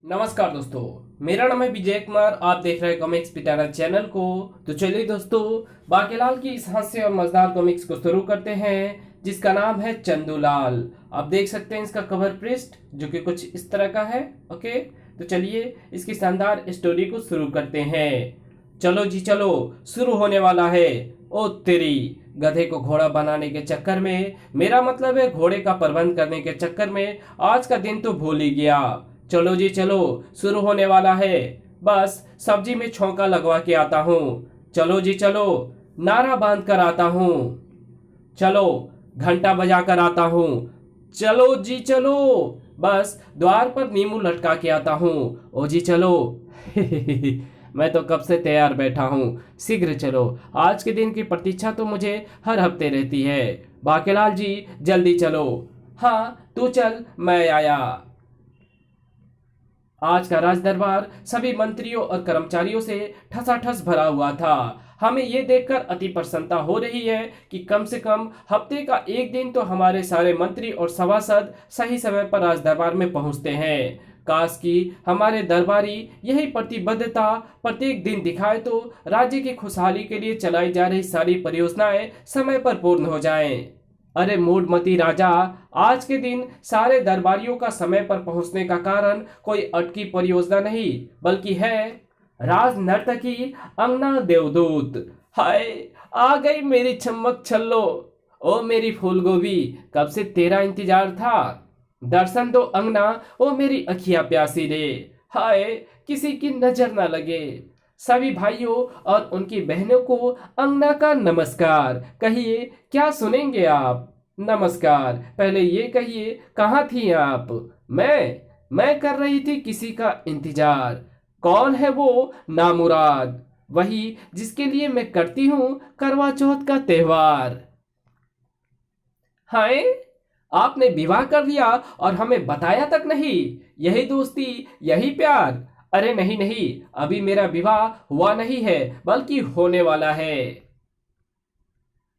नमस्कार दोस्तों, मेरा नाम है विजय कुमार। आप देख रहे हैं कॉमिक्स पिटारा चैनल को। तो चलिए दोस्तों, बाकीलाल की इस हास्य और मजेदार कॉमिक्स को शुरू करते हैं, जिसका नाम है चंदूलाल। आप देख सकते हैं इसका कवर पृष्ठ, जो कि कुछ इस तरह का है। ओके, तो चलिए इसकी शानदार स्टोरी को शुरू करते हैं। चलो जी चलो, शुरू होने वाला है। ओ तेरी, गधे को घोड़ा बनाने के चक्कर में, मेरा मतलब है घोड़े का प्रबंध करने के चक्कर में, आज का दिन तो भूल ही गया। चलो जी चलो, शुरू होने वाला है। बस सब्जी में छौंका लगवा के आता हूँ। चलो जी चलो, नारा बांध कर आता हूँ। चलो, घंटा बजा कर आता हूँ। चलो जी चलो, बस द्वार पर नींबू लटका के आता हूँ। ओ जी चलो। मैं तो कब से तैयार बैठा हूँ, शीघ्र चलो। आज के दिन की प्रतीक्षा तो मुझे हर हफ्ते रहती है। बाकेलाल जी जल्दी चलो। हाँ तू चल, मैं आया। आज का राज दरबार सभी मंत्रियों और कर्मचारियों से ठसाठस भरा हुआ था। हमें ये देखकर अति प्रसन्नता हो रही है कि कम से कम हफ्ते का एक दिन तो हमारे सारे मंत्री और सभासद सही समय पर राज दरबार में पहुंचते हैं। काश कि हमारे दरबारी यही प्रतिबद्धता प्रत्येक दिन दिखाए तो राज्य की खुशहाली के लिए चलाई जा रही सारी परियोजनाएं समय पर पूर्ण हो जाएं। अरे मूडमती राजा, आज के दिन सारे दरबारियों का समय पर पहुंचने का कारण कोई अटकी परियोजना नहीं, बल्कि है राज नर्तकी अंगना देवदूत। हाय, आ गई मेरी चम्मक छल्लो। ओ मेरी फूल गोभी, कब से तेरा इंतजार था। दर्शन दो अंगना, ओ मेरी अखियां प्यासी रे। हाय, किसी की नजर ना लगे। सभी भाइयों और उनकी बहनों को अंगना का नमस्कार। कहिए, क्या सुनेंगे आप। नमस्कार, पहले ये कहिए, कहाँ थी आप। मैं कर रही थी किसी का इंतजार। कौन है वो नामुराद, वही जिसके लिए मैं करती हूँ करवा चौथ का त्योहार। हाय, आपने विवाह कर लिया और हमें बताया तक नहीं। यही दोस्ती, यही प्यार। अरे नहीं नहीं, अभी मेरा विवाह हुआ नहीं है, बल्कि होने वाला है।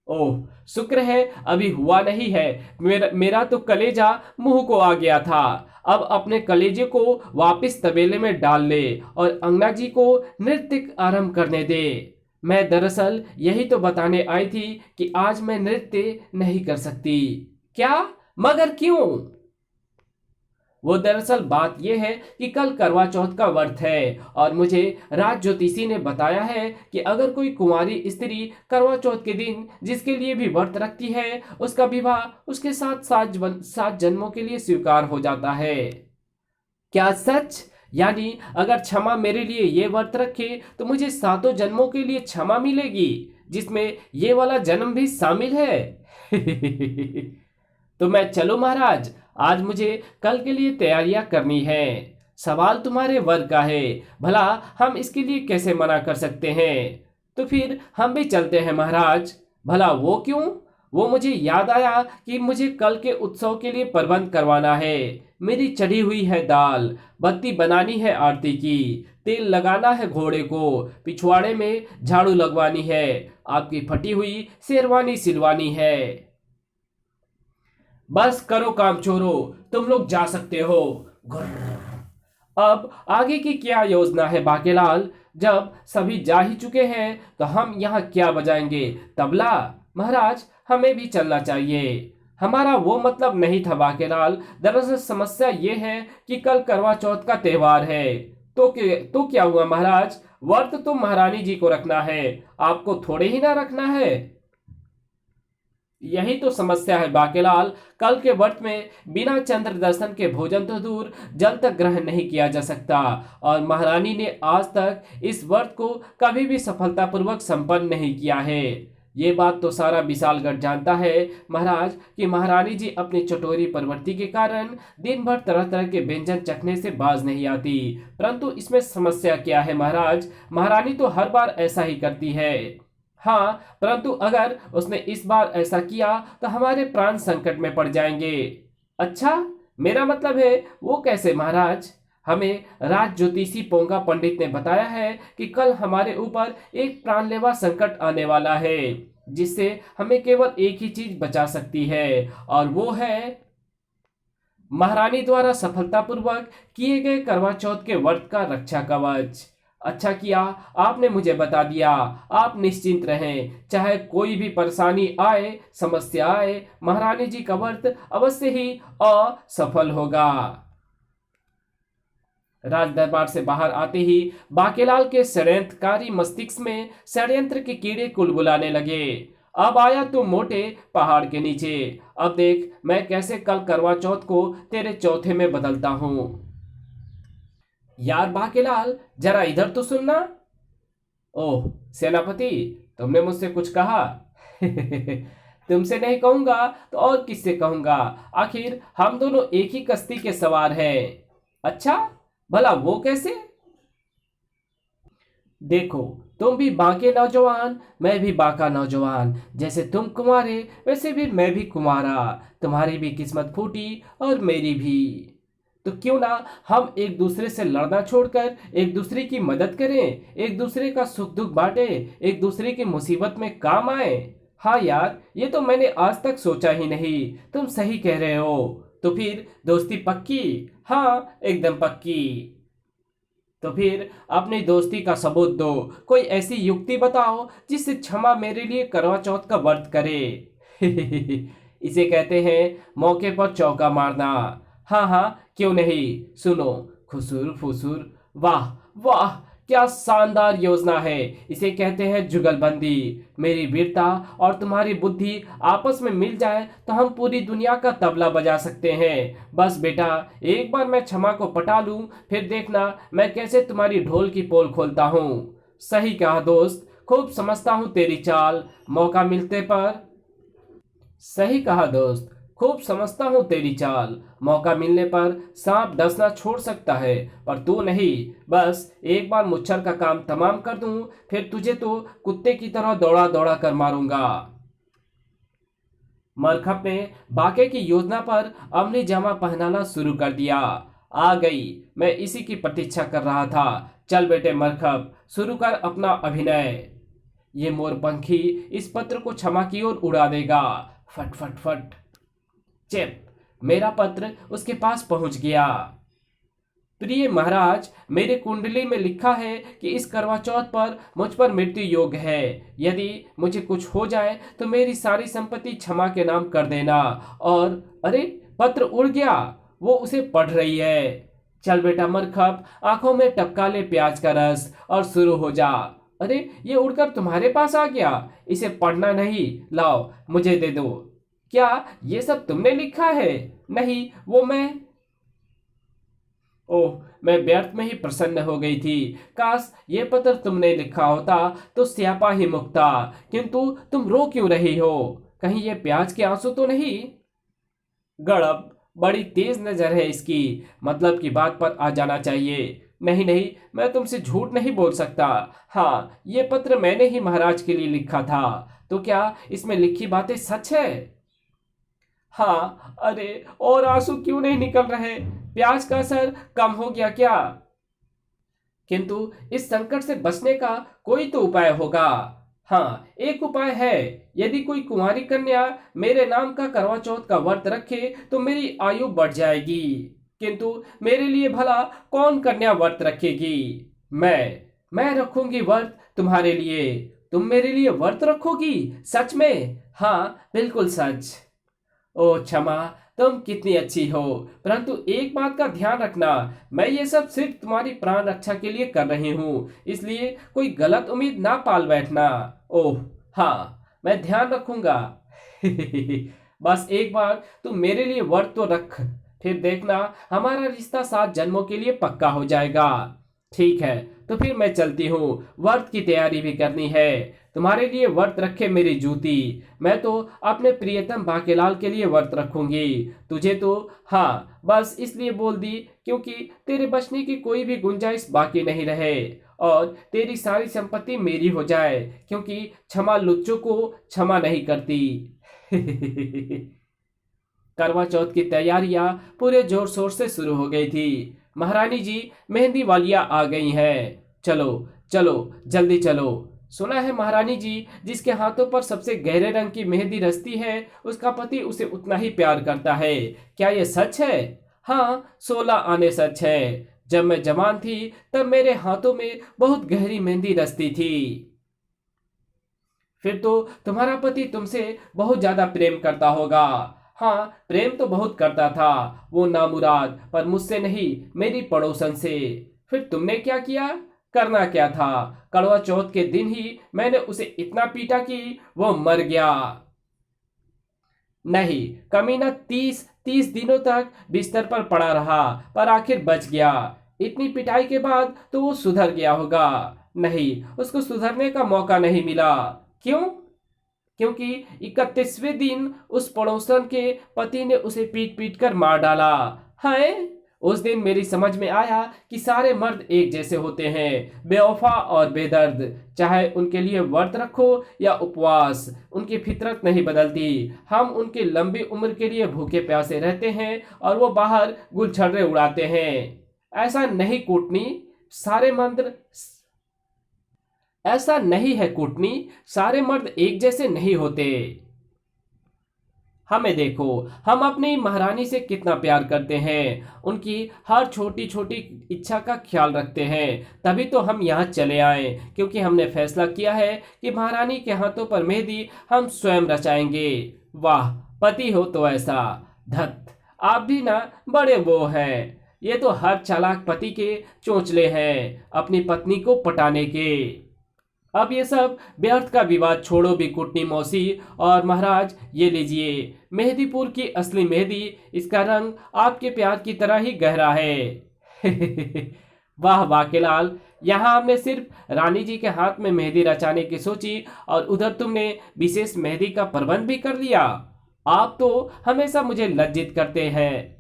ओह, शुक्र है अभी हुआ नहीं है। मेरा तो कलेजा मुंह को आ गया था। अब अपने कलेजे को वापस तबेले में डाल ले और अंगना जी को नृत्य आरंभ करने दे। मैं दरअसल यही तो बताने आई थी कि आज मैं नृत्य नहीं कर सकती। क्या? मगर क्यों? वो दरअसल बात यह है कि कल करवा चौथ का व्रत है और मुझे राज ज्योतिषी ने बताया है कि अगर कोई कुंवारी स्त्री करवा चौथ के दिन जिसके लिए भी व्रत रखती है, उसका विवाह उसके साथ 7 जन्मों के लिए स्वीकार हो जाता है। क्या सच? यानी अगर क्षमा मेरे लिए ये व्रत रखे तो मुझे 7 जन्मों के लिए क्षमा मिलेगी, जिसमें ये वाला जन्म भी शामिल है। तो मैं चलूं महाराज? आज मुझे कल के लिए तैयारियां करनी है। सवाल तुम्हारे वर्ग का है, भला हम इसके लिए कैसे मना कर सकते हैं। तो फिर हम भी चलते हैं महाराज। भला वो क्यों? वो मुझे याद आया कि मुझे कल के उत्सव के लिए प्रबंध करवाना है। मेरी चढ़ी हुई है दाल, बत्ती बनानी है आरती की, तेल लगाना है घोड़े को, पिछवाड़े में झाड़ू लगवानी है, आपकी फटी हुई शेरवानी सिलवानी है। बस करो काम चोरो, तुम लोग जा सकते हो। गुर्र। अब आगे की क्या योजना है बाकेलाल? जब सभी जा ही चुके हैं तो हम यहाँ क्या बजाएंगे? तबला? महाराज, हमें भी चलना चाहिए। हमारा वो मतलब नहीं था बाकेलाल। दरअसल समस्या ये है कि कल करवा चौथ का त्योहार है। तो क्या हुआ महाराज? व्रत तो महारानी जी को रखना है, आपको थोड़े ही ना रखना है। यही तो समस्या है बाकेलाल। कल के व्रत में बिना चंद्र दर्शन के भोजन तो दूर, जल तक ग्रहण नहीं किया जा सकता। और महारानी ने आज तक इस व्रत को कभी भी सफलतापूर्वक संपन्न नहीं किया है। ये बात तो सारा विशालगढ़ जानता है महाराज कि महारानी जी अपनी चटोरी प्रवृत्ति के कारण दिन भर तरह तरह के व्यंजन चखने से बाज नहीं आती। परंतु इसमें समस्या क्या है महाराज? महारानी तो हर बार ऐसा ही करती है। हाँ, परंतु अगर उसने इस बार ऐसा किया तो हमारे प्राण संकट में पड़ जाएंगे। अच्छा, मेरा मतलब है वो कैसे महाराज? हमें राज ज्योतिषी पोंगा पंडित ने बताया है कि कल हमारे ऊपर एक प्राणलेवा संकट आने वाला है, जिससे हमें केवल एक ही चीज बचा सकती है, और वो है महारानी द्वारा सफलतापूर्वक किए गए करवा चौथ के व्रत का रक्षा कवच। अच्छा किया आपने मुझे बता दिया। आप निश्चिंत रहें, चाहे कोई भी परेशानी आए, समस्या आए, महारानी जी का व्रत अवश्य ही असफल होगा। राज दरबार से बाहर आते ही बाकेलाल के षड्यंत्रकारी मस्तिष्क में षड्यंत्र के कीड़े कुलबुलाने लगे। अब आया तू मोटे पहाड़ के नीचे, अब देख मैं कैसे कल करवा चौथ को तेरे चौथे में बदलता हूं। यार बाकेलाल, जरा इधर तो सुनना। ओह सेनापति, तुमने मुझसे कुछ कहा? तुमसे नहीं कहूंगा तो और किससे कहूंगा, आखिर हम दोनों एक ही कश्ती के सवार हैं। अच्छा, भला वो कैसे? देखो, तुम भी बांके नौजवान, मैं भी बांका नौजवान। जैसे तुम कुंवारे वैसे भी मैं भी कुंवारा। तुम्हारी भी किस्मत फूटी और मेरी भी। तो क्यों ना हम एक दूसरे से लड़ना छोड़कर एक दूसरे की मदद करें, एक दूसरे का सुख दुख बांटे, एक दूसरे की मुसीबत में काम आए। हाँ यार, ये तो मैंने आज तक सोचा ही नहीं। तुम सही कह रहे हो। तो फिर दोस्ती पक्की? हाँ एकदम पक्की। तो फिर अपनी दोस्ती का सबूत दो, कोई ऐसी युक्ति बताओ जिससे क्षमा मेरे लिए करवा चौथ का व्रत करे। इसे कहते हैं मौके पर चौका मारना। हाँ हाँ क्यों नहीं, सुनो। खुसुर फुसुर, वाह वाह क्या शानदार योजना है। इसे कहते हैं जुगलबंदी। मेरी वीरता और तुम्हारी बुद्धि आपस में मिल जाए तो हम पूरी दुनिया का तबला बजा सकते हैं। बस बेटा, एक बार मैं क्षमा को पटा लूं, फिर देखना मैं कैसे तुम्हारी ढोल की पोल खोलता हूं। सही कहा दोस्त, खूब समझता हूं तेरी चाल। मौका मिलते पर सही कहा दोस्त, खूब समझता हूं तेरी चाल। मौका मिलने पर सांप डसना छोड़ सकता है, पर तू नहीं। बस एक बार मुच्छर का काम तमाम कर दूं, फिर तुझे तो कुत्ते की तरह दौड़ा दौड़ा कर मारूंगा। मरखप ने बाके की योजना पर अमली जामा पहनाना शुरू कर दिया। आ गई, मैं इसी की प्रतीक्षा कर रहा था। चल बेटे मरखप, शुरू कर अपना अभिनय। ये मोरपंखी इस पत्र को क्षमा की ओर उड़ा देगा। फट फट फट। चिप, मेरा पत्र उसके पास पहुंच गया। प्रिय महाराज, मेरे कुंडली में लिखा है कि इस करवा चौथ पर मुझ पर मृत्यु योग है। यदि मुझे कुछ हो जाए तो मेरी सारी संपत्ति क्षमा के नाम कर देना। और अरे, पत्र उड़ गया, वो उसे पढ़ रही है। चल बेटा मरखप, आंखों में टपका ले प्याज का रस और शुरू हो जा। अरे, ये उड़कर तुम्हारे पास आ गया। इसे पढ़ना नहीं, लाओ मुझे दे दो। क्या ये सब तुमने लिखा है? नहीं, वो मैं। ओह, मैं व्यर्थ में ही प्रसन्न हो गई थी। काश ये पत्र तुमने लिखा होता तो स्यापा ही मुक्ता। किंतु तुम रो क्यों रही हो? कहीं ये प्याज के आंसू तो नहीं? गड़ब, बड़ी तेज नजर है इसकी, मतलब की बात पर आ जाना चाहिए। नहीं नहीं, मैं तुमसे झूठ नहीं बोल सकता। हाँ, ये पत्र मैंने ही महाराज के लिए लिखा था। तो क्या इसमें लिखी बातें सच है? हाँ। अरे, और आंसू क्यों नहीं निकल रहे? प्याज का असर कम हो गया क्या? किंतु इस संकट से बचने का कोई तो उपाय होगा। हाँ, एक उपाय है। यदि कोई कुंवारी कन्या मेरे नाम का करवा चौथ का व्रत रखे तो मेरी आयु बढ़ जाएगी। किंतु मेरे लिए भला कौन कन्या व्रत रखेगी? मैं रखूंगी व्रत तुम्हारे लिए। तुम मेरे लिए व्रत रखोगी? सच में? हाँ बिल्कुल सच। ओ क्षमा, तुम कितनी अच्छी हो, परंतु एक बात का ध्यान रखना, मैं ये सब सिर्फ तुम्हारी प्राण रक्षा के लिए कर रही हूँ, इसलिए कोई गलत उम्मीद ना पाल बैठना। ओह हाँ, मैं ध्यान रखूंगा। बस एक बार तुम मेरे लिए व्रत तो रख, फिर देखना हमारा रिश्ता 7 जन्मों के लिए पक्का हो जाएगा। ठीक है, तो फिर मैं चलती हूँ, व्रत की तैयारी भी करनी है। तुम्हारे लिए व्रत रखे मेरी जूती, मैं तो अपने प्रियतम बाकेलाल के लिए व्रत रखूंगी। तुझे तो हाँ बस इसलिए बोल दी क्योंकि तेरे बचने की कोई भी गुंजाइश बाकी नहीं रहे और तेरी सारी संपत्ति मेरी हो जाए, क्योंकि क्षमा लुच्चों को क्षमा नहीं करती। करवा चौथ की तैयारियां पूरे जोर शोर से शुरू हो गई थी। महारानी जी मेहंदी वालियां आ गई हैं। चलो चलो जल्दी चलो। सुना है महारानी जी, जिसके हाथों पर सबसे गहरे रंग की मेहंदी रचती है उसका पति उसे उतना ही प्यार करता है। क्या यह सच है? हाँ, 16 आने सच है। जब मैं जवान थी तब मेरे हाथों में बहुत गहरी मेहंदी रचती थी। फिर तो तुम्हारा पति तुमसे बहुत ज्यादा प्रेम करता होगा। हाँ, प्रेम तो बहुत करता था, वो नामुराद, पर मुझसे नहीं, मेरी पड़ोसन से। फिर तुमने क्या किया? करना क्या था, कड़वा चौथ के दिन ही मैंने उसे इतना पीटा कि वो मर गया। नहीं, कमीना 30 दिनों तक बिस्तर पर पड़ा रहा, पर आखिर बच गया। इतनी पिटाई के बाद तो वो सुधर गया होगा। नहीं, उसको सुधरने का मौका नहीं मिला। क्यों? क्योंकि 31वें दिन उस पड़ोसन के पति ने उसे पीट पीट कर मार डाला। हाय, उस दिन मेरी समझ में आया कि सारे मर्द एक जैसे होते हैं, बेवफा और बेदर्द। चाहे उनके लिए व्रत रखो या उपवास, उनकी फितरत नहीं बदलती। हम उनके लंबी उम्र के लिए भूखे प्यासे रहते हैं और वो बाहर गुलछर्रे उड़ाते हैं। ऐसा नहीं कूटनी, सारे मर्द ऐसा नहीं है कूटनी, सारे मर्द एक जैसे नहीं होते। हमें देखो, हम अपनी महारानी से कितना प्यार करते हैं, उनकी हर छोटी छोटी इच्छा का ख्याल रखते हैं। तभी तो हम यहाँ चले आए, क्योंकि हमने फैसला किया है कि महारानी के हाथों पर मेहंदी हम स्वयं रचाएंगे। वाह, पति हो तो ऐसा। धत, आप भी ना बड़े वो हैं। ये तो हर चालाक पति के चोंचले हैं, अपनी पत्नी को पटाने के। अब ये सब व्यर्थ का विवाद छोड़ो भी कुटनी मौसी और महाराज, ये लीजिए मेहंदीपुर की असली मेहंदी। इसका रंग आपके प्यार की तरह ही गहरा है। वाह वाकेलाल, यहाँ हमने सिर्फ रानी जी के हाथ में मेहंदी रचाने की सोची और उधर तुमने विशेष मेहंदी का प्रबंध भी कर लिया। आप तो हमेशा मुझे लज्जित करते हैं।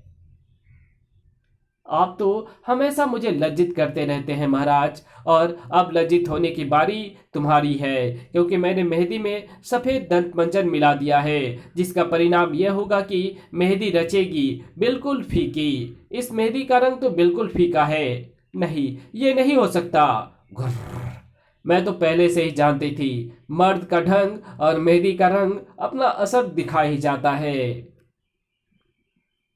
आप तो हमेशा मुझे लज्जित करते रहते हैं महाराज, और अब लज्जित होने की बारी तुम्हारी है, क्योंकि मैंने मेहंदी में सफेद दंत मंजन मिला दिया है, जिसका परिणाम यह होगा कि मेहंदी रचेगी बिल्कुल फीकी। इस मेहंदी का रंग तो बिल्कुल फीका है। नहीं, ये नहीं हो सकता। घुर्र। मैं तो पहले से ही जानती थी, मर्द का ढंग और मेहंदी का रंग अपना असर दिखा ही जाता है।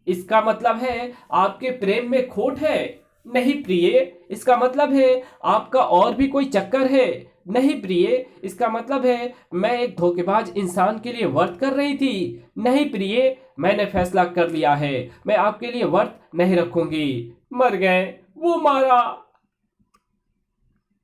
इसका मतलब है आपके प्रेम में खोट है? नहीं प्रिय, इसका मतलब है आपका और भी कोई चक्कर है? नहीं प्रिय, इसका मतलब है मैं एक धोखेबाज इंसान के लिए व्रत कर रही थी? नहीं प्रिय, मैंने फैसला कर लिया है, मैं आपके लिए व्रत नहीं रखूंगी। मर गए, वो मारा।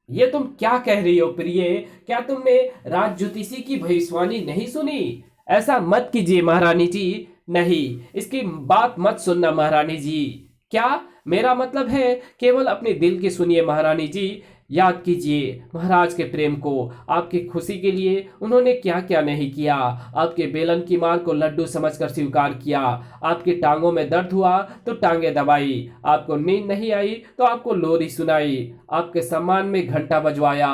ये तुम क्या कह रही हो प्रिय? क्या तुमने राज ज्योतिषी की भविष्यवाणी नहीं सुनी? ऐसा मत कीजिए महारानी जी। नहीं, इसकी बात मत सुनना महारानी जी। क्या? मेरा मतलब है केवल अपने दिल की सुनिए महारानी जी। याद कीजिए महाराज के प्रेम को। आपकी खुशी के लिए उन्होंने क्या क्या नहीं किया। आपके बेलन की मार को लड्डू समझकर स्वीकार किया। आपकी टांगों में दर्द हुआ तो टांगे दबाई। आपको नींद नहीं आई तो आपको लोरी सुनाई। आपके सम्मान में घंटा बजवाया।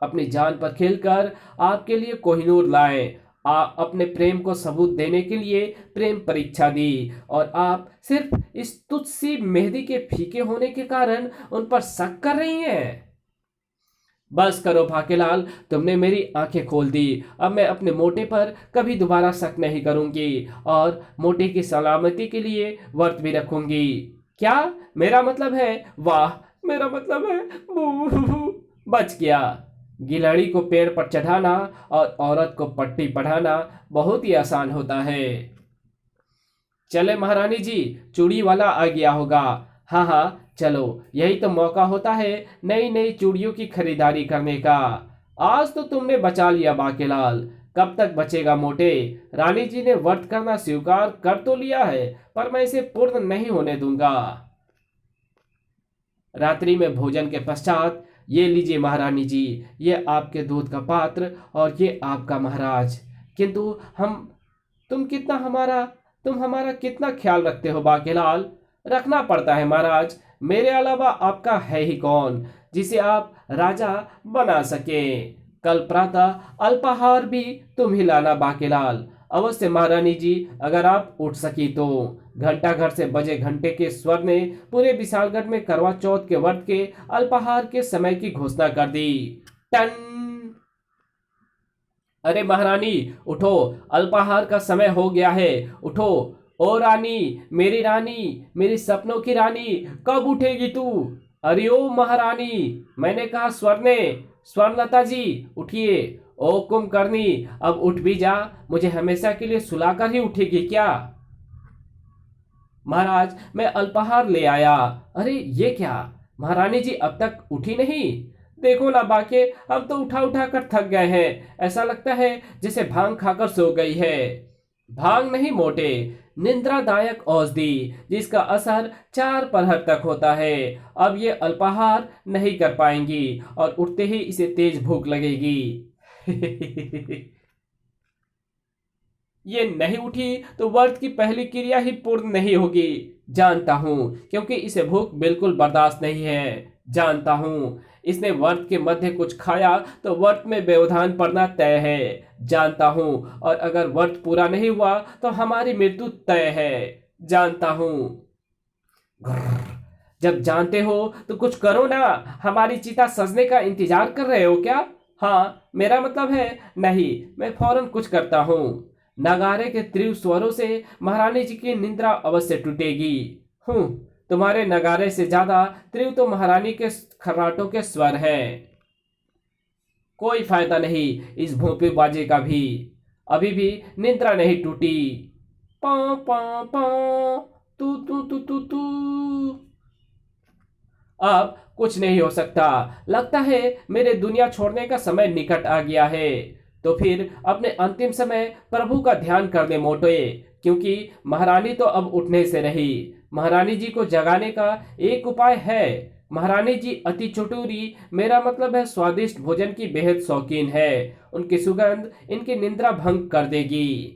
अपनी जान पर खेलकर आपके लिए कोहिनूर लाए। अपने प्रेम को सबूत देने के लिए प्रेम परीक्षा दी, और आप सिर्फ इस तुच्छ सी मेहंदी के फीके होने के कारण उन पर शक कर रही हैं। बस करो भाकेलाल, तुमने मेरी आंखें खोल दी। अब मैं अपने मोटे पर कभी दोबारा शक नहीं करूंगी, और मोटे की सलामती के लिए व्रत भी रखूंगी। क्या? मेरा मतलब है, वाह, मेरा मतलब है, बच गया। गिलहरी को पेड़ पर चढ़ाना और औरत को पट्टी पढ़ाना बहुत ही आसान होता है। चले महारानी जी, चूड़ी वाला आ गया होगा। हाँ हाँ, चलो, यही तो मौका होता है नई नई चूड़ियों की खरीदारी करने का। आज तो तुमने बचा लिया बाकेलाल, कब तक बचेगा मोटे? रानी जी ने व्रत करना स्वीकार कर तो लिया है, पर मैं इसे पूर्ण नहीं होने दूंगा। रात्रि में भोजन के पश्चात, ये लीजिए महारानी जी, ये आपके दूध का पात्र और ये आपका महाराज। किंतु हम तुम हमारा कितना ख्याल रखते हो बाकेलाल? रखना पड़ता है महाराज, मेरे अलावा आपका है ही कौन जिसे आप राजा बना सके। कल प्रातः अल्पाहार भी तुम ही लाना बाकेलाल। अवश्य महारानी जी, अगर आप उठ सकी तो। घंटा घर से बजे घंटे के स्वर ने पूरे विशालगढ़ में करवा चौथ के व्रत के अल्पाहार के समय की घोषणा कर दी। टन अरे महारानी उठो, अल्पाहार का समय हो गया है, उठो। ओ रानी, मेरी रानी, मेरी सपनों की रानी, कब उठेगी तू? अरे ओ महारानी, मैंने कहा स्वर्णे, स्वर्णलता जी, उठिए। ओ कुंभकर्णी, अब उठ भी जा, मुझे हमेशा के लिए सुलाकर ही उठेगी क्या? महाराज, मैं अल्पाहार ले आया। अरे ये क्या, महारानी जी अब तक उठी नहीं? देखो ना बाके, अब तो उठा उठा कर थक गए हैं, ऐसा लगता है जैसे भांग खाकर सो गई है। भांग नहीं मोटे, निंद्रादायक औषधि, जिसका असर 4 पहर तक होता है। अब ये अल्पाहार नहीं कर पाएंगी और उठते ही इसे तेज भूख लगेगी। ये नहीं उठी तो व्रत की पहली क्रिया ही पूर्ण नहीं होगी, जानता हूं, क्योंकि इसे भूख बिल्कुल बर्दाश्त नहीं है। जानता हूं, इसने व्रत के मध्य कुछ खाया तो व्रत में व्यवधान पड़ना तय है। जानता हूं, और अगर व्रत पूरा नहीं हुआ तो हमारी मृत्यु तय है। जानता हूं। घ्रर। जब जानते हो तो कुछ करो ना, हमारी चिता सजने का इंतजार कर रहे हो क्या? हाँ, मेरा मतलब है नहीं, मैं फौरन कुछ करता हूँ। नगारे के तीव्र स्वरों से महारानी जी की निद्रा अवश्य टूटेगी। हूँ, तुम्हारे नगारे से ज्यादा तीव्र तो महारानी के खर्राटों के स्वर हैं। कोई फायदा नहीं इस भोंपू बाजे का भी, अभी भी निद्रा नहीं टूटी। पौ पौ पौ, तू तू तू तू तू। अब कुछ नहीं हो सकता, लगता है मेरे दुनिया छोड़ने का समय निकट आ गया है। तो फिर अपने अंतिम समय प्रभु का ध्यान करने मोटे, क्योंकि महारानी तो अब उठने से रही। महारानी जी को जगाने का एक उपाय है। महारानी जी अति चटुरी, मेरा मतलब है स्वादिष्ट भोजन की बेहद शौकीन है। उनकी सुगंध इनकी निंद्रा भंग कर देगी।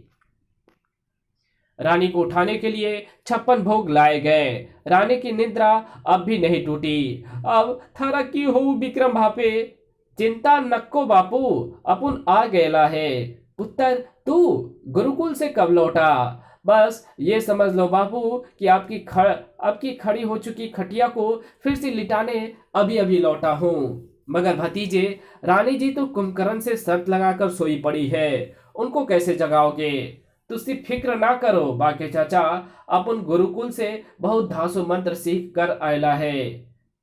रानी को उठाने के लिए 56 भोग लाए गए। रानी की निद्रा अब भी नहीं टूटी। अब थारा की हो विक्रम भापे, चिंता नक्को बापू, अपुन आ गएला है। पुत्र, तू गुरुकुल से कब लौटा? बस ये समझ लो बापू कि आपकी खड़ी हो चुकी खटिया को फिर से लिटाने अभी अभी लौटा हूँ। मगर भतीजे, रानी जी तो कुंभकर्ण से शर्त लगाकर सोई पड़ी है, उनको कैसे जगाओगे? तुसी फिक्र ना करो बाके चाचा, अपन गुरुकुल से बहुत धासु मंत्र सीख कर आयला है।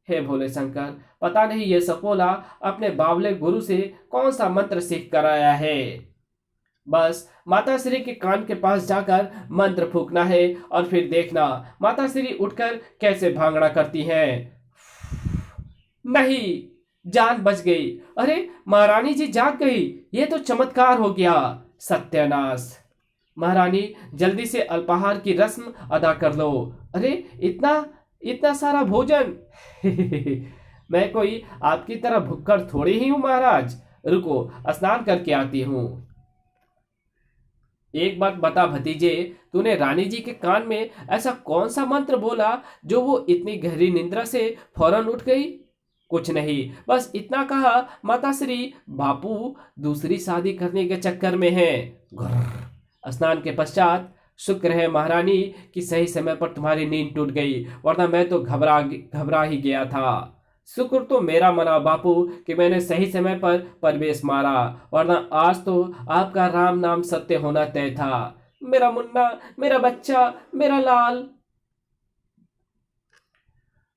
हे भोले शंकर, पता नहीं ये सपोला अपने बावले गुरु से कौन सा मंत्र सीख कर आया है। बस माता श्री के कान के पास जाकर मंत्र फूकना है और फिर देखना माता श्री उठकर कैसे भांगड़ा करती हैं। नहीं, जान बच गई। अरे महारानी जी जाग गई, ये तो चमत्कार हो गया। सत्यानाश। महारानी, जल्दी से अल्पाहार की रस्म अदा कर लो। अरे इतना इतना सारा भोजन। मैं कोई आपकी तरह भुक्कड़ थोड़ी ही हूं महाराज। रुको, स्नान करके आती हूँ। एक बात बता भतीजे, तूने रानी जी के कान में ऐसा कौन सा मंत्र बोला जो वो इतनी गहरी निंद्रा से फौरन उठ गई? कुछ नहीं, बस इतना कहा, माता श्री बापू दूसरी शादी करने के चक्कर में है। स्नान के पश्चात शुक्र है महारानी कि सही समय पर तुम्हारी नींद टूट गई, वरना मैं तो घबरा ही गया था। शुक्र तो मेरा मना बापू कि मैंने सही समय पर प्रवेश मारा, वरना आज तो आपका राम नाम सत्य होना तय था। मेरा मुन्ना, मेरा बच्चा, मेरा लाल।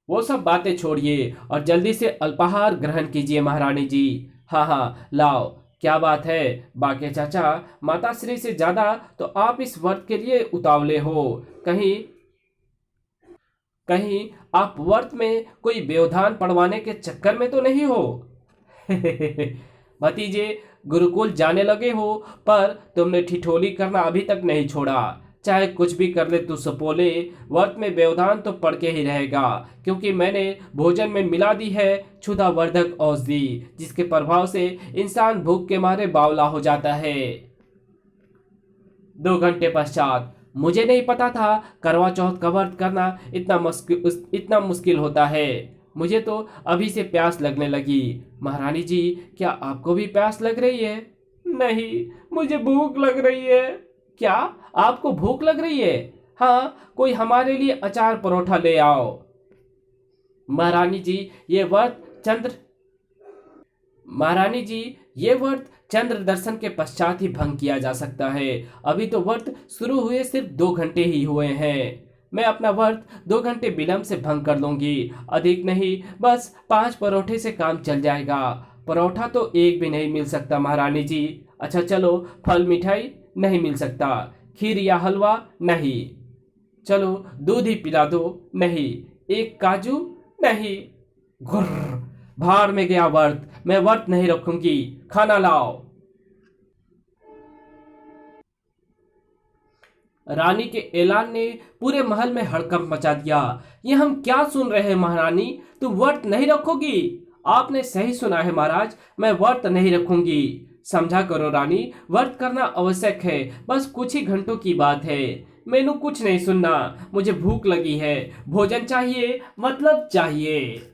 वो सब बातें छोड़िए और जल्दी से अल्पाहार ग्रहण कीजिए महारानी जी। हाँ हाँ, लाओ। क्या बात है बाके चाचा, माता श्री से ज्यादा तो आप इस व्रत के लिए उतावले हो। कहीं कहीं आप व्रत में कोई व्यवधान पड़वाने के चक्कर में तो नहीं हो? भतीजे, गुरुकुल जाने लगे हो, पर तुमने ठिठोली करना अभी तक नहीं छोड़ा। चाहे कुछ भी कर ले तू सपोले, व्रत में व्यवधान तो पड़ के ही रहेगा, क्योंकि मैंने भोजन में मिला दी है क्षुधा वर्धक औषधि, जिसके प्रभाव से इंसान भूख के मारे बावला हो जाता है। 2 घंटे पश्चात। मुझे नहीं पता था करवा चौथ का व्रत करना इतना मुश्किल होता है। मुझे तो अभी से प्यास लगने लगी। महारानी जी, क्या आपको भी प्यास लग रही है? नहीं, मुझे भूख लग रही है। क्या आपको भूख लग रही है? हाँ, कोई हमारे लिए अचार परोठा ले आओ। महारानी जी, ये व्रत चंद्र महारानी जी, ये व्रत चंद्र दर्शन के पश्चात ही भंग किया जा सकता है। अभी तो व्रत शुरू हुए सिर्फ 2 घंटे ही हुए हैं। मैं अपना व्रत 2 घंटे विलंब से भंग कर लूंगी। अधिक नहीं, बस 5 परोठे से काम चल जाएगा। परोठा तो एक भी नहीं मिल सकता महारानी जी। अच्छा चलो, फल मिठाई नहीं मिल सकता, खीर या हलवा नहीं, चलो दूध ही पिला दो नहीं, एक काजू नहीं। घुर्र, भाड़ में गया व्रत, मैं व्रत नहीं रखूंगी, खाना लाओ। रानी के ऐलान ने पूरे महल में हड़कंप मचा दिया। ये हम क्या सुन रहे हैं महारानी, तुम व्रत नहीं रखोगी? आपने सही सुना है महाराज, मैं व्रत नहीं रखूंगी। समझा करो रानी, व्रत करना आवश्यक है, बस कुछ ही घंटों की बात है। मैनू कुछ नहीं सुनना, मुझे भूख लगी है, भोजन चाहिए, मतलब चाहिए।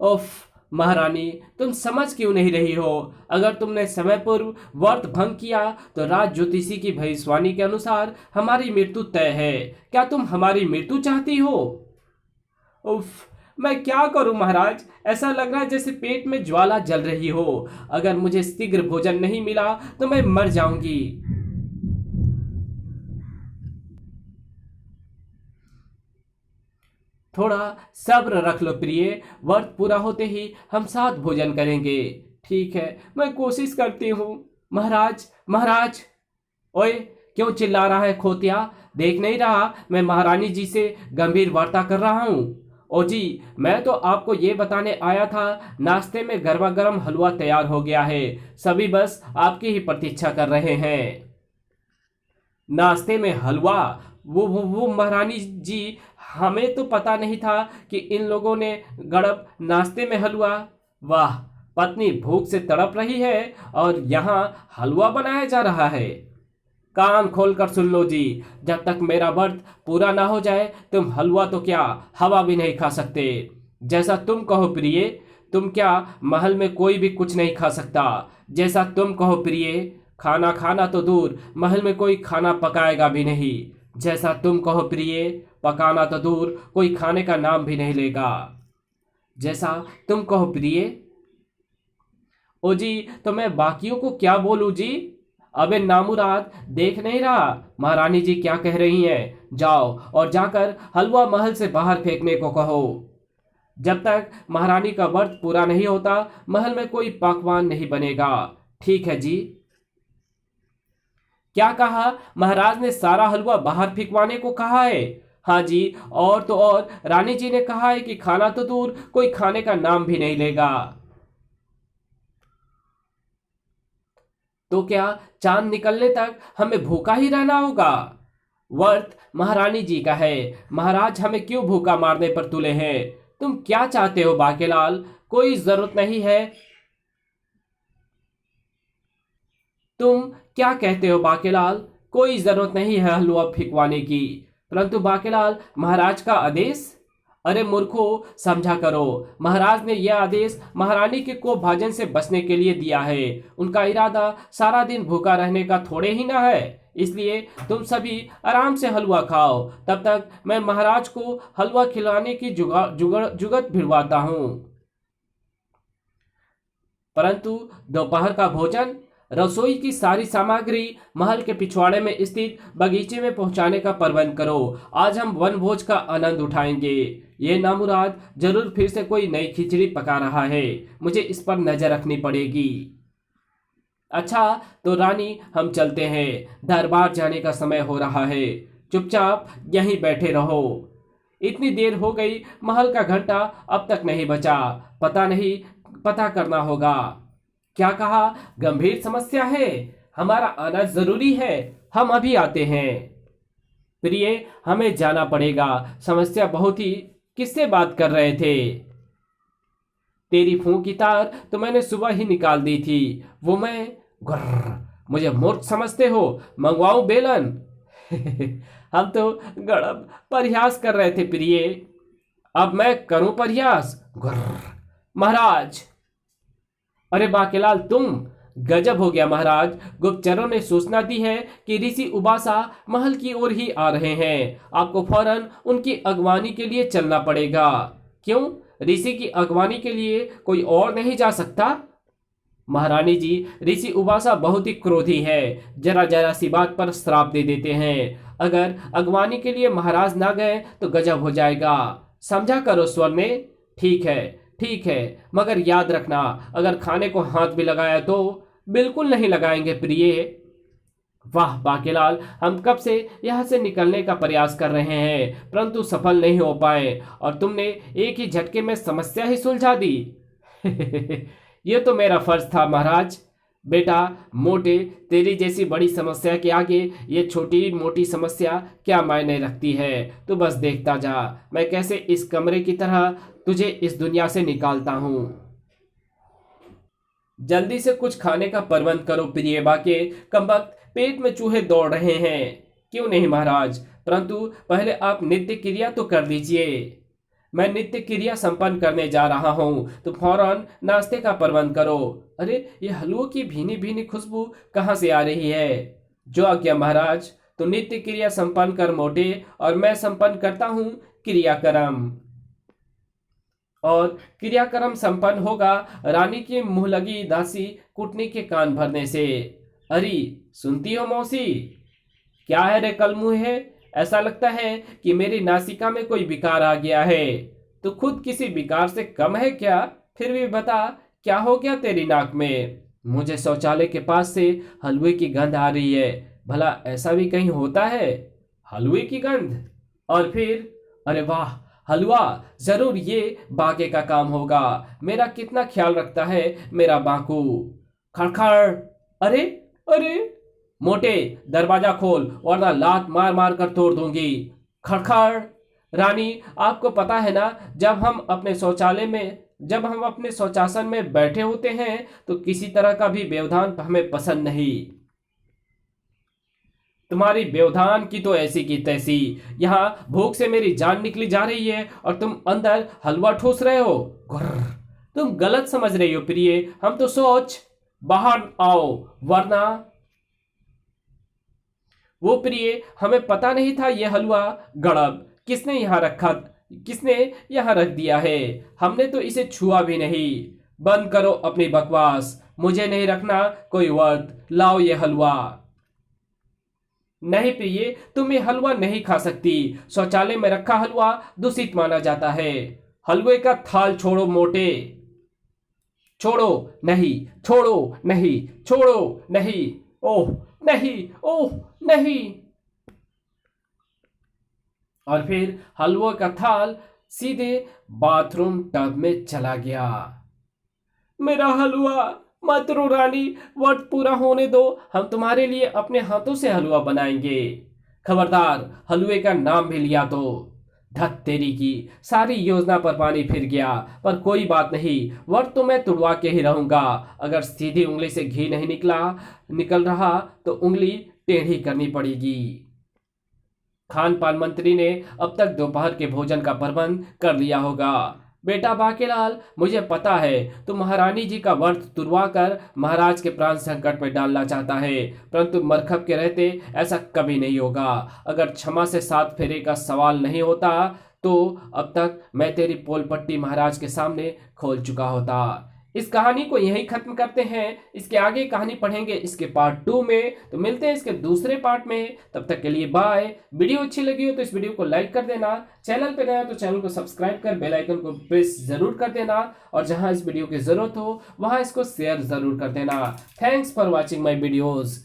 उफ महारानी, तुम समझ क्यों नहीं रही हो? अगर तुमने समय पूर्व व्रत भंग किया तो राज ज्योतिषी की भविष्यवाणी के अनुसार हमारी मृत्यु तय है। क्या तुम हमारी मृत्यु चाहती हो? उफ, मैं क्या करूं महाराज, ऐसा लग रहा है जैसे पेट में ज्वाला जल रही हो। अगर मुझे शीघ्र भोजन नहीं मिला तो मैं मर जाऊंगी। थोड़ा सब्र रख लो प्रिय, व्रत पूरा होते ही हम साथ भोजन करेंगे। ठीक है, मैं कोशिश करती हूँ। महाराज, महाराज। ओए, क्यों चिल्ला रहा है खोतिया? देख नहीं रहा मैं महारानी जी से गंभीर वार्ता कर रहा हूँ? ओ जी, मैं तो आपको ये बताने आया था, नाश्ते में गर्मा गर्म हलवा तैयार हो गया है, सभी बस आपकी ही प्रतीक्षा कर रहे हैं। नाश्ते में हलवा? वो महारानी जी, हमें तो पता नहीं था कि इन लोगों ने गड़ब नाश्ते में हलवा। वाह, पत्नी भूख से तड़प रही है और यहाँ हलवा बनाया जा रहा है। कान खोलकर सुन लो जी, जब तक मेरा व्रत पूरा ना हो जाए तुम हलवा तो क्या, हवा भी नहीं खा सकते। जैसा तुम कहो प्रिय। तुम क्या, महल में कोई भी कुछ नहीं खा सकता। जैसा तुम कहो प्रिय। खाना खाना तो दूर, महल में कोई खाना पकाएगा भी नहीं। जैसा तुम कहो प्रिय। पकाना तो दूर, कोई खाने का नाम भी नहीं लेगा। जैसा तुम कहो प्रिय। ओ जी, तो मैं बाकियों को क्या बोलूं जी? अबे नामुराद, देख नहीं रहा महारानी जी क्या कह रही हैं? जाओ और जाकर हलवा महल से बाहर फेंकने को कहो। जब तक महारानी का व्रत पूरा नहीं होता महल में कोई पकवान नहीं बनेगा। ठीक है जी। क्या कहा? महाराज ने सारा हलवा बाहर फेंकवाने को कहा है? हाँ जी, और तो और रानी जी ने कहा है कि खाना तो दूर, कोई खाने का नाम भी नहीं लेगा। तो क्या चांद निकलने तक हमें भूखा ही रहना होगा? व्रत महारानी जी का है, महाराज हमें क्यों भूखा मारने पर तुले हैं? तुम क्या चाहते हो बाकेलाल? कोई जरूरत नहीं है। तुम क्या कहते हो बाकेलाल? कोई जरूरत नहीं है हलवा फेंकवाने की। परंतु बाकेलाल, महाराज का आदेश। अरे मूर्खो, समझा करो, महाराज ने यह आदेश महारानी के को भाजन से बचने के लिए दिया है। उनका इरादा सारा दिन भूखा रहने का थोड़े ही ना है। इसलिए तुम सभी आराम से हलवा खाओ, तब तक मैं महाराज को हलवा खिलाने की जुगत भिड़वाता हूँ। परंतु दोपहर का भोजन, रसोई की सारी सामग्री महल के पिछवाड़े में स्थित बगीचे में पहुंचाने का प्रबंध करो। आज हम वन भोज का आनंद उठाएंगे। ये नामुराद जरूर फिर से कोई नई खिचड़ी पका रहा है, मुझे इस पर नजर रखनी पड़ेगी। अच्छा तो रानी, हम चलते हैं, दरबार जाने का समय हो रहा है। चुपचाप यहीं बैठे रहो। इतनी देर हो गई, महल का घंटा अब तक नहीं बचा। पता नहीं, पता करना होगा। क्या कहा? गंभीर समस्या है, हमारा आना जरूरी है, हम अभी आते हैं। प्रिय, हमें जाना पड़ेगा, समस्या बहुत ही। किससे बात कर रहे थे? तेरी फूंक की तार तो मैंने सुबह ही निकाल दी थी, वो मैं। गुर्र, मुझे मूर्ख समझते हो? मंगवाऊं बेलन? हम तो गड़ब प्रयास कर रहे थे प्रिय। अब मैं करूं प्रयास? गुर्र, महाराज। अरे बाकेलाल, तुम। गजब हो गया महाराज, गुप्तचरों ने सूचना दी है कि ऋषि उबासा महल की ओर ही आ रहे हैं। आपको फौरन उनकी अगवानी के लिए चलना पड़ेगा। क्यों? ऋषि की अगवानी के लिए कोई और नहीं जा सकता? महारानी जी, ऋषि उबासा बहुत ही क्रोधी है, जरा जरा सी बात पर श्राप दे देते हैं। अगर अगवानी के लिए महाराज ना गए तो गजब हो जाएगा। समझा करो स्वर्ण। ठीक है, ठीक है, मगर याद रखना, अगर खाने को हाथ भी लगाया तो। बिल्कुल नहीं लगाएंगे प्रिय। वाह बाकेलाल, हम कब से यहाँ से निकलने का प्रयास कर रहे हैं परंतु सफल नहीं हो पाए, और तुमने एक ही झटके में समस्या ही सुलझा दी। ये तो मेरा फर्ज था महाराज। बेटा मोटे, तेरी जैसी बड़ी समस्या के आगे ये छोटी मोटी समस्या क्या मायने रखती है। तू बस देखता जा, मैं कैसे इस कमरे की तरह तुझे इस दुनिया से निकालता हूँ। जल्दी से कुछ खाने का प्रबंध करो प्रिय बाके, कमबख्त पेट में चूहे दौड़ रहे हैं। क्यों नहीं महाराज, परंतु पहले आप नित्य क्रिया तो कर दीजिए। मैं नित्य क्रिया संपन्न करने जा रहा हूँ, तो फौरन नाश्ते का प्रबंध करो। अरे ये हलवों की भीनी भीनी खुशबू कहाँ से आ रही है? जो आज्ञा महाराज। तो नित्य क्रिया संपन्न कर मोटे, और मैं संपन्न करता हूँ क्रियाक्रम। और क्रियाक्रम संपन्न होगा रानी की मुंह लगी दासी कुटनी के कान भरने से। अरे सुनती हो मौसी? क्या है रे कलमुह है? ऐसा लगता है कि मेरी नासिका में कोई विकार आ गया है। तो खुद किसी विकार से कम है क्या? फिर भी बता, क्या हो गया तेरी नाक में? मुझे शौचालय के पास से हलवे की गंध आ रही है। भला ऐसा भी कहीं होता है? हलवे की गंध? और फिर? अरे वाह, हलवा! जरूर ये बाके का काम होगा। मेरा कितना ख्याल रखता है मेरा बाकू। खड़खड़! अरे अरे मोटे, दरवाजा खोल वरना लात मार मार कर तोड़ दूंगी। खड़खड़! रानी, आपको पता है ना, जब हम अपने शौचासन में बैठे होते हैं तो किसी तरह का भी व्यवधान हमें पसंद नहीं। तुम्हारी व्यवधान की तो ऐसी की तैसी। यहाँ भूख से मेरी जान निकली जा रही है और तुम अंदर हलवा ठूस रहे हो। गुर्र, तुम गलत समझ रही हो प्रिय। हम तो सोच, बाहर आओ वरना। वो प्रिय, हमें पता नहीं था ये हलवा गड़ब किसने यहाँ रख दिया है। हमने तो इसे छुआ भी नहीं। बंद करो अपनी बकवास। मुझे नहीं रखना कोई व्रत। लाओ ये हलवा। नहीं प्रिय, तुम ये हलवा नहीं खा सकती। शौचालय में रखा हलवा दूषित माना जाता है। हलवे का थाल छोड़ो मोटे। छोड़ो नहीं, छोड़ो नहीं, छोड़ो नहीं। ओह नहीं, ओह नहीं। और फिर हलवे का थाल सीधे बाथरूम टब में चला गया। मेरा हलवा! मत रो रानी, व्रत पूरा होने दो। हम तुम्हारे लिए अपने हाथों से हलवा बनाएंगे। खबरदार, हलवे का नाम भी लिया तो। धत तेरी की, सारी योजना पर पानी फिर गया। पर कोई बात नहीं, व्रत तो मैं तुड़वा के ही रहूंगा। अगर सीधी उंगली से घी नहीं निकल रहा तो उंगली टेढ़ी करनी पड़ेगी। खान पान मंत्री ने अब तक दोपहर के भोजन का प्रबंध कर लिया होगा। बेटा बाकेलाल, मुझे पता है तू महारानी जी का व्रत तुड़वा कर महाराज के प्राण संकट में डालना चाहता है, परंतु मरखब के रहते ऐसा कभी नहीं होगा। अगर क्षमा से 7 फेरे का सवाल नहीं होता तो अब तक मैं तेरी पोल पट्टी महाराज के सामने खोल चुका होता। इस कहानी को यहीं खत्म करते हैं। इसके आगे कहानी पढ़ेंगे इसके पार्ट 2 में। तो मिलते हैं इसके दूसरे पार्ट में। तब तक के लिए बाय। वीडियो अच्छी लगी हो तो इस वीडियो को लाइक कर देना। चैनल पे नया तो चैनल को सब्सक्राइब कर बेल आइकन को प्रेस जरूर कर देना, और जहां इस वीडियो की जरूरत हो वहां इसको शेयर जरूर कर देना। Thanks for watching my videos.